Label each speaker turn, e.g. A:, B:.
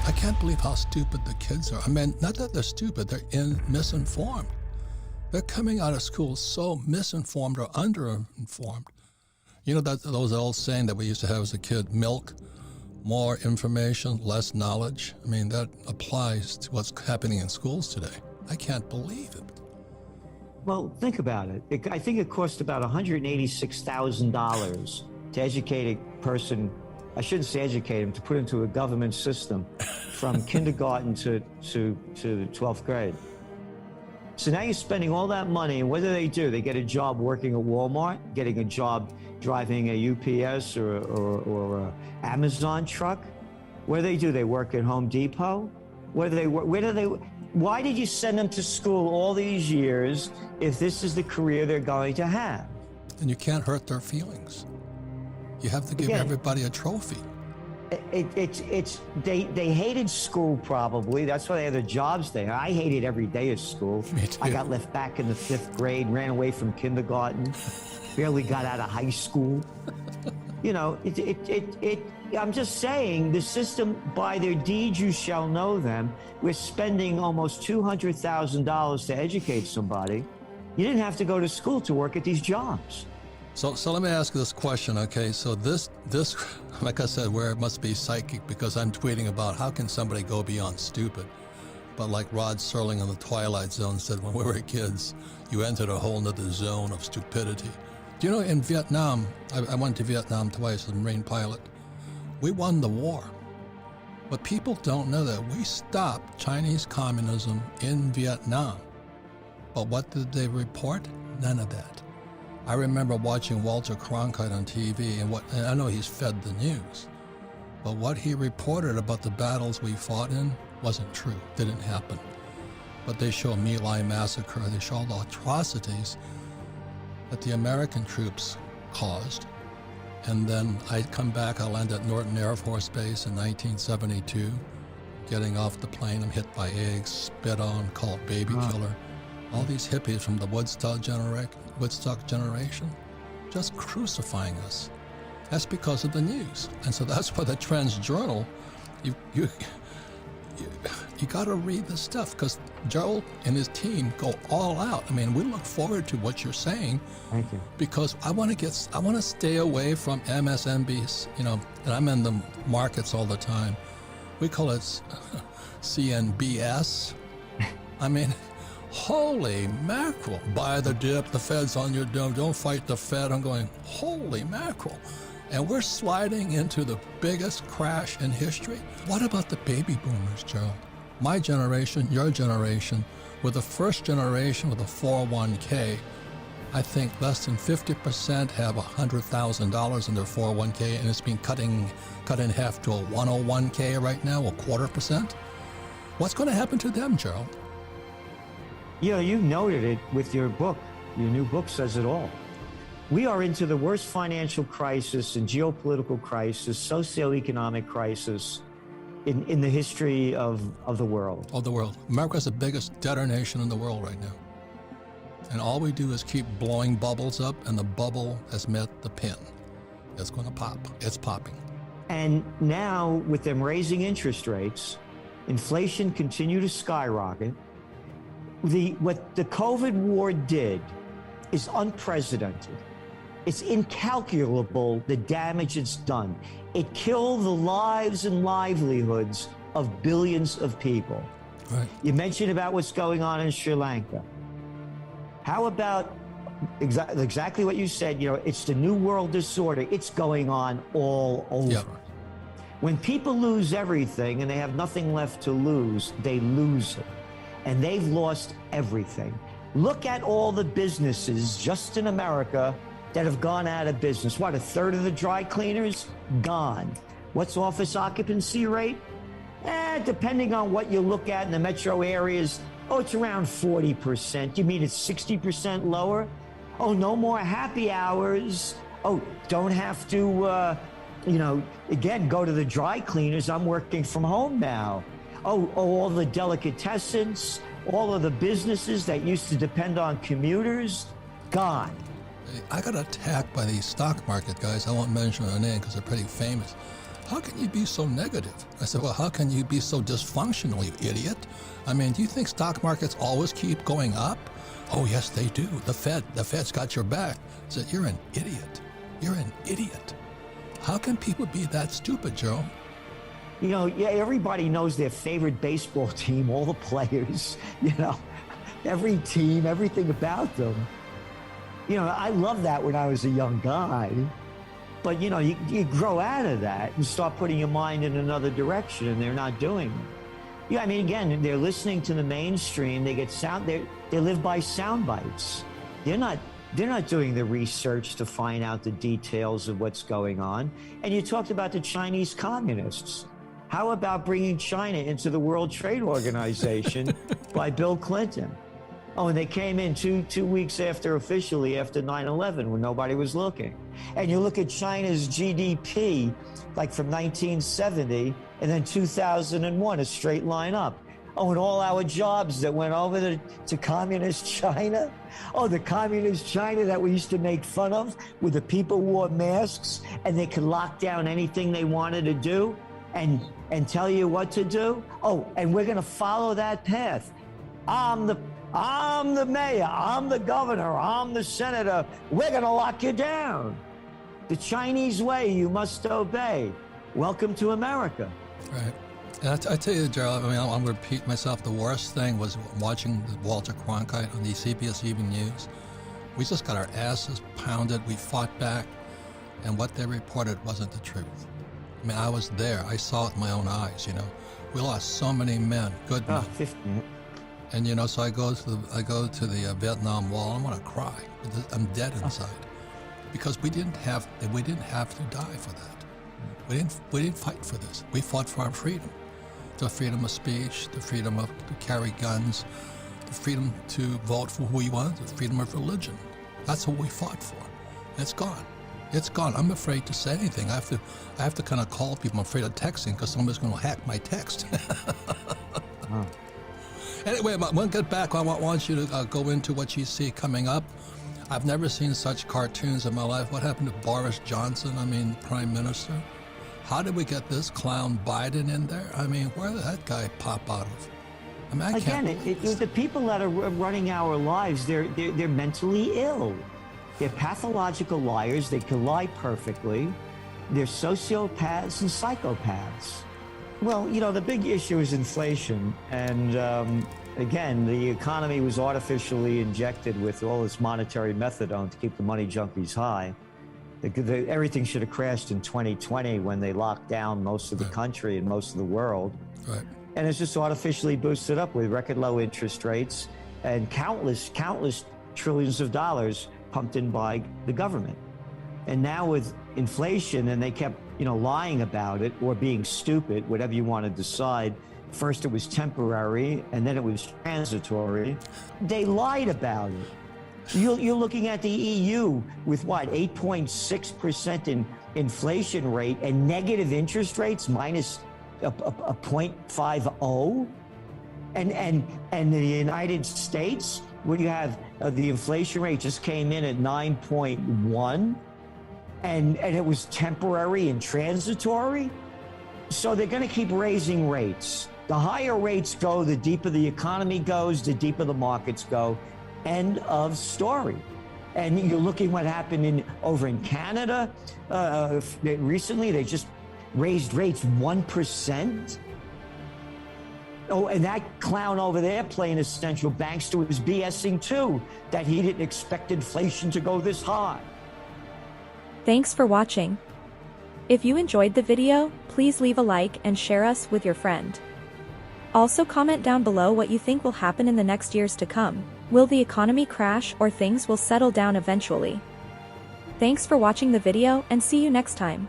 A: I can't believe how stupid the kids are. I mean, not that they're stupid, they're misinformed. They're coming out of school so misinformed or underinformed. You know, those old saying that we used to have as a kid, milk, more information, less knowledge. I mean, that applies to what's happening in schools today. I can't believe it.
B: Well, think about it. I think it cost about $186,000 to educate a person. I shouldn't say educate him, to put into a government system from kindergarten to 12th grade. So now you're spending all that money, and what do? They get a job working at Walmart, getting a job driving a UPS or a Amazon truck. What do? They work at Home Depot. Where do they? Why did you send them to school all these years if this is the career they're going to have?
A: And you can't hurt their feelings. You have to give everybody a trophy.
B: They hated school probably. That's why they had their jobs there. I hated every day of school.
A: Me too.
B: I got left back in the 5th grade, ran away from kindergarten, barely got out of high school. You know, I'm just saying, the system, by their deeds you shall know them. We're spending almost $200,000 to educate somebody. You didn't have to go to school to work at these jobs.
A: So let me ask you this question, okay? So this, like I said, where it must be psychic, because I'm tweeting about how can somebody go beyond stupid? But like Rod Serling on the Twilight Zone said, when we were kids, you entered a whole nother zone of stupidity. Do you know, in Vietnam, I went to Vietnam twice as a Marine pilot. We won the war. But people don't know that we stopped Chinese communism in Vietnam. But what did they report? None of that. I remember watching Walter Cronkite on TV, and I know he's fed the news, but what he reported about the battles we fought in wasn't true, didn't happen. But they show My Lai massacre, they show the atrocities that the American troops caused. And then I'd come back, I landed at Norton Air Force Base in 1972, getting off the plane, I'm hit by eggs, spit on, called baby killer. All these hippies from the Woodstock generation, just crucifying us. That's because of the news. And so that's why the Trends Journal, you got to read the stuff, because Gerald and his team go all out. I mean, we look forward to what you're saying.
B: Thank you.
A: Because I want to stay away from MSNBC, you know, and I'm in the markets all the time. We call it CNBS. I mean, holy mackerel. Buy the dip, the Fed's on your dome, don't fight the Fed. I'm going, holy mackerel. And we're sliding into the biggest crash in history. What about the baby boomers, Gerald? My generation, your generation, we're the first generation with a 401k. I think less than 50% have $100,000 in their 401k, and it's been cut in half to a 101k right now, a 0.25%. What's going to happen to them, Gerald?
B: You know, you noted it with your book. Your new book says it all. We are into the worst financial crisis and geopolitical crisis, socio-economic crisis in the history of the world.
A: Of the world. America's the biggest debtor nation in the world right now. And all we do is keep blowing bubbles up, and the bubble has met the pin. It's going to pop. It's popping.
B: And now, with them raising interest rates, inflation continue to skyrocket. What the COVID war did is unprecedented. It's incalculable, the damage it's done. It killed the lives and livelihoods of billions of people.
A: Right.
B: You mentioned about what's going on in Sri Lanka. How about exactly what you said? You know, it's the New World Disorder. It's going on all over.
A: Yep.
B: When people lose everything and they have nothing left to lose, they lose it. And they've lost everything. Look at all the businesses just in America that have gone out of business. What, a third of the dry cleaners? Gone. What's office occupancy rate? Depending on what you look at in the metro areas, it's around 40%. You mean it's 60% lower? Oh, no more happy hours. Oh, don't have to, again, go to the dry cleaners. I'm working from home now. Oh, all the delicatessens, all of the businesses that used to depend on commuters, gone.
A: I got attacked by these stock market guys. I won't mention their name because they're pretty famous. how can you be so negative? I said, well, how can you be so dysfunctional, you idiot? I mean, do you think stock markets always keep going up? Oh, yes, they do. The Fed's got your back. I said, you're an idiot. You're an idiot. How can people be that stupid, Joe?
B: You know, yeah, everybody knows their favorite baseball team, all the players, you know, every team, everything about them. You know, I loved that when I was a young guy. But, you know, you grow out of that and start putting your mind in another direction, and they're not doing it. Yeah, I mean, again, they're listening to the mainstream. They get they live by sound bites. They're not doing the research to find out the details of what's going on. And you talked about the Chinese communists. How about bringing China into the World Trade Organization by Bill Clinton? Oh, and they came in two weeks officially after 9/11 when nobody was looking. And you look at China's GDP, like from 1970 and then 2001, a straight line up. Oh, and all our jobs that went over to communist China. Oh, the communist China that we used to make fun of, where the people wore masks and they could lock down anything they wanted to do and tell you what to do. Oh, and we're going to follow that path. I'm the mayor, I'm the governor, I'm the senator. We're going to lock you down. The Chinese way, you must obey. Welcome to America.
A: Right. And I tell you, Gerald, I mean, I'm going to repeat myself. The worst thing was watching Walter Cronkite on the CBS Evening News. We just got our asses pounded. We fought back. And what they reported wasn't the truth. I mean, I was there. I saw it with my own eyes, you know. We lost so many men, good men.
B: 15.
A: And, you know, so I go to the Vietnam Wall. I'm going to cry. I'm dead inside. Because we didn't have to die for that. We didn't fight for this. We fought for our freedom. The freedom of speech, the freedom to carry guns, the freedom to vote for who we want, the freedom of religion. That's what we fought for. It's gone. It's gone. I'm afraid to say anything. I have to kind of call people. I'm afraid of texting because somebody's going to hack my text. Anyway, I want to get back. I want you to go into what you see coming up. I've never seen such cartoons in my life. What happened to Boris Johnson? I mean, Prime Minister. How did we get this clown Biden in there? I mean, where did that guy pop out of? I mean,
B: the people that are running our lives, they're mentally ill. They're pathological liars. They can lie perfectly. They're sociopaths and psychopaths. Well, you know, the big issue is inflation. And again, the economy was artificially injected with all this monetary methadone to keep the money junkies high. Everything should have crashed in 2020 when they locked down most of the country and most of the world.
A: Right.
B: And it's just artificially boosted up with record low interest rates and countless trillions of dollars pumped in by the government. And now with inflation, and they kept, you know, lying about it or being stupid, whatever you want to decide. First it was temporary and then it was transitory. They lied about it. You're looking at the EU with what, 8.6% in inflation rate and negative interest rates minus a 0.50. And the United States, where you have the inflation rate just came in at 9.1, and it was temporary and transitory. So they're going to keep raising rates. The higher rates go, the deeper the economy goes, the deeper the markets go. End of story. And you're looking what happened over in Canada. Recently, they just raised rates 1%. Oh, and that clown over there playing as central bankster was BSing too, that he didn't expect inflation to go this high.
C: Thanks for watching. If you enjoyed the video, please leave a like and share us with your friend. Also comment down below what you think will happen in the next years to come. Will the economy crash or things will settle down eventually? Thanks for watching the video and see you next time.